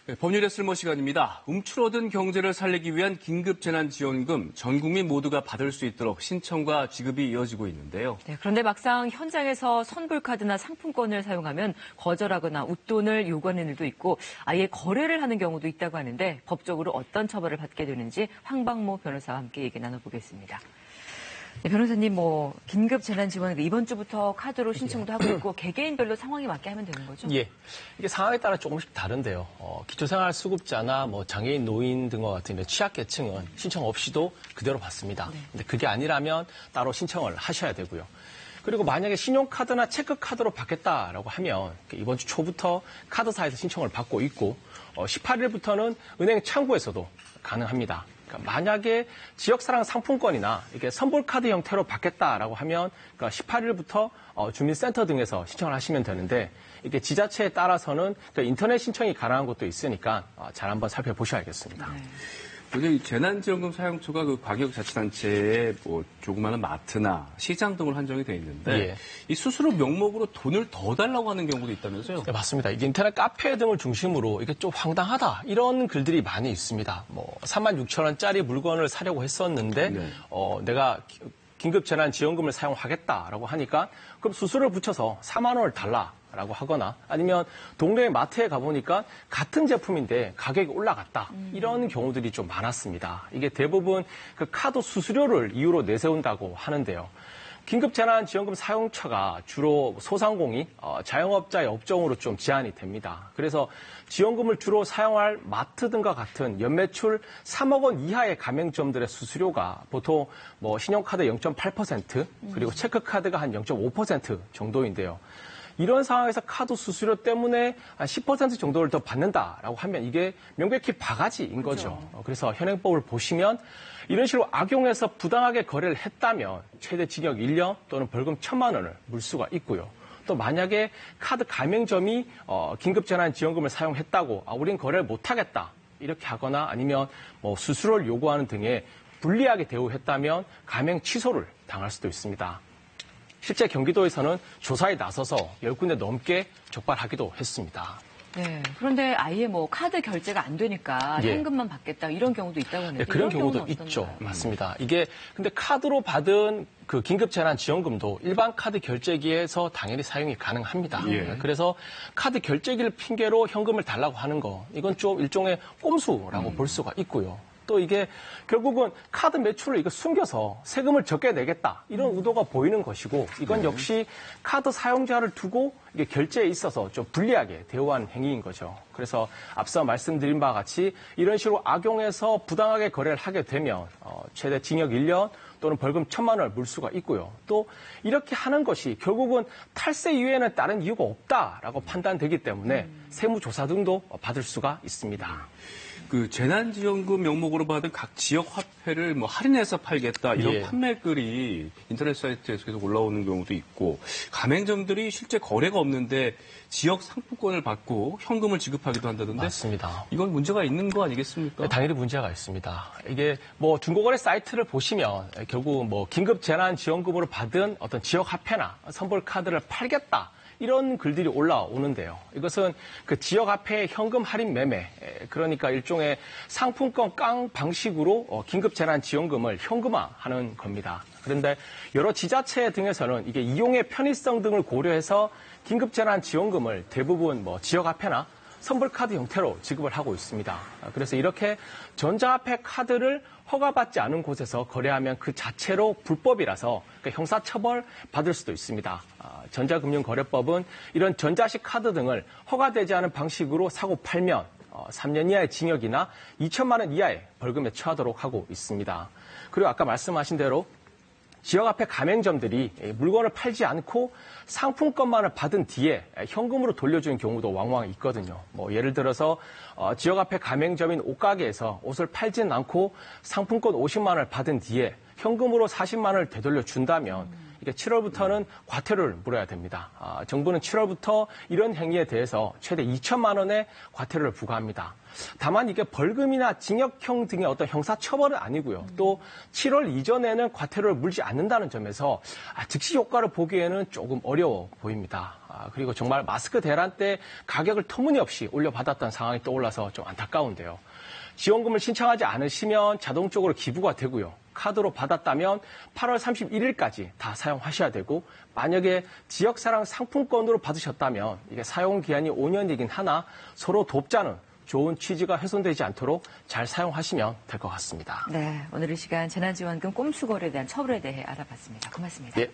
네, 법률의 쓸모 시간입니다. 움츠러든 경제를 살리기 위한 긴급재난지원금 전 국민 모두가 받을 수 있도록 신청과 지급이 이어지고 있는데요. 네, 그런데 막상 현장에서 선불카드나 상품권을 사용하면 거절하거나 웃돈을 요구하는 일도 있고 아예 거래를 하는 경우도 있다고 하는데 법적으로 어떤 처벌을 받게 되는지 황방모 변호사와 함께 얘기 나눠보겠습니다. 네, 변호사님, 긴급재난지원금 이번 주부터 카드로 신청도 하고 있고 개개인별로 상황에 맞게 하면 되는 거죠? 예. 이게 상황에 따라 조금씩 다른데요. 기초생활수급자나 장애인, 노인 등과 같은 이런 취약계층은 신청 없이도 그대로 받습니다. 네. 근데 그게 아니라면 따로 신청을 하셔야 되고요. 그리고 만약에 신용카드나 체크카드로 받겠다라고 하면 이번 주 초부터 카드사에서 신청을 받고 있고 18일부터는 은행 창구에서도 가능합니다. 만약에 지역사랑 상품권이나 이게 선불카드 형태로 받겠다라고 하면 18일부터 주민센터 등에서 신청을 하시면 되는데 이게 지자체에 따라서는 인터넷 신청이 가능한 곳도 있으니까 잘 한번 살펴보셔야겠습니다. 네. 요즘 재난지원금 사용처가 그 과기자치단체에 조그마한 마트나 시장 등으로 한정이 돼 있는데 예. 이 스스로 명목으로 돈을 더 달라고 하는 경우도 있다면서요? 네, 맞습니다. 이게 인터넷 카페 등을 중심으로 이게 좀 황당하다 이런 글들이 많이 있습니다. 36,000원짜리 물건을 사려고 했었는데 네. 내가 긴급재난지원금을 사용하겠다라고 하니까 그럼 수수료를 붙여서 4만 원을 달라라고 하거나 아니면 동네 마트에 가보니까 같은 제품인데 가격이 올라갔다. 이런 경우들이 좀 많았습니다. 이게 대부분 그 카드 수수료를 이유로 내세운다고 하는데요. 긴급재난지원금 사용처가 주로 소상공인, 자영업자의 업종으로 좀 제한이 됩니다. 그래서 지원금을 주로 사용할 마트 등과 같은 연매출 3억 원 이하의 가맹점들의 수수료가 보통 신용카드 0.8% 그리고 체크카드가 한 0.5% 정도인데요. 이런 상황에서 카드 수수료 때문에 한 10% 정도를 더 받는다라고 하면 이게 명백히 바가지인 거죠. 그래서 현행법을 보시면 이런 식으로 악용해서 부당하게 거래를 했다면 최대 징역 1년 또는 벌금 1,000만 원을 물 수가 있고요. 또 만약에 카드 가맹점이 긴급재난지원금을 사용했다고 우린 거래를 못하겠다 이렇게 하거나 아니면 수수료를 요구하는 등의 불리하게 대우했다면 가맹 취소를 당할 수도 있습니다. 실제 경기도에서는 조사에 나서서 10군데 넘게 적발하기도 했습니다. 네. 그런데 아예 카드 결제가 안 되니까 예. 현금만 받겠다 이런 경우도 있다고 하는데 네, 그런 경우도 경우는 있죠. 어떤가요? 맞습니다. 이게 근데 카드로 받은 그 긴급재난지원금도 일반 카드 결제기에서 당연히 사용이 가능합니다. 예. 그래서 카드 결제기를 핑계로 현금을 달라고 하는 거 이건 좀 일종의 꼼수라고 볼 수가 있고요. 또 이게 결국은 카드 매출을 이거 숨겨서 세금을 적게 내겠다 이런 의도가 보이는 것이고 이건 역시 카드 사용자를 두고 이게 결제에 있어서 좀 불리하게 대우하는 행위인 거죠. 그래서 앞서 말씀드린 바와 같이 이런 식으로 악용해서 부당하게 거래를 하게 되면 최대 징역 1년 또는 벌금 1,000만 원을 물 수가 있고요. 또 이렇게 하는 것이 결국은 탈세 이외에는 다른 이유가 없다라고 판단되기 때문에 세무조사 등도 받을 수가 있습니다. 그 재난지원금 명목으로 받은 각 지역 화폐를 할인해서 팔겠다 이런 예. 판매글이 인터넷 사이트에서 계속 올라오는 경우도 있고 가맹점들이 실제 거래가 없는데 지역 상품권을 받고 현금을 지급하기도 한다던데 맞습니다. 이건 문제가 있는 거 아니겠습니까? 네, 당연히 문제가 있습니다. 이게 중고거래 사이트를 보시면 결국 긴급재난지원금으로 받은 어떤 지역 화폐나 선불카드를 팔겠다. 이런 글들이 올라오는데요. 이것은 그 지역 화폐의 현금 할인 매매, 그러니까 일종의 상품권 깡 방식으로 긴급재난지원금을 현금화하는 겁니다. 그런데 여러 지자체 등에서는 이게 이용의 편의성 등을 고려해서 긴급재난지원금을 대부분 지역 화폐나 선불카드 형태로 지급을 하고 있습니다. 그래서 이렇게 전자화폐 카드를 허가받지 않은 곳에서 거래하면 그 자체로 불법이라서 형사처벌 받을 수도 있습니다. 전자금융거래법은 이런 전자식 카드 등을 허가되지 않은 방식으로 사고 팔면 3년 이하의 징역이나 2천만 원 이하의 벌금에 처하도록 하고 있습니다. 그리고 아까 말씀하신 대로 지역 앞에 가맹점들이 물건을 팔지 않고 상품권만을 받은 뒤에 현금으로 돌려주는 경우도 왕왕 있거든요. 예를 들어서 지역 앞에 가맹점인 옷가게에서 옷을 팔지는 않고 상품권 50만 원을 받은 뒤에 현금으로 40만 원을 되돌려 준다면 이게 7월부터는 과태료를 물어야 됩니다. 정부는 7월부터 이런 행위에 대해서 최대 2천만 원의 과태료를 부과합니다. 다만 이게 벌금이나 징역형 등의 어떤 형사처벌은 아니고요. 또 7월 이전에는 과태료를 물지 않는다는 점에서 즉시 효과를 보기에는 조금 어려워 보입니다. 그리고 정말 마스크 대란 때 가격을 터무니없이 올려받았던 상황이 떠올라서 좀 안타까운데요. 지원금을 신청하지 않으시면 자동적으로 기부가 되고요. 카드로 받았다면 8월 31일까지 다 사용하셔야 되고 만약에 지역사랑 상품권으로 받으셨다면 이게 사용 기한이 5년이긴 하나 서로 돕자는 좋은 취지가 훼손되지 않도록 잘 사용하시면 될 것 같습니다. 네, 오늘 이 시간 재난지원금 꼼수거래에 대한 처벌에 대해 알아봤습니다. 고맙습니다. 네.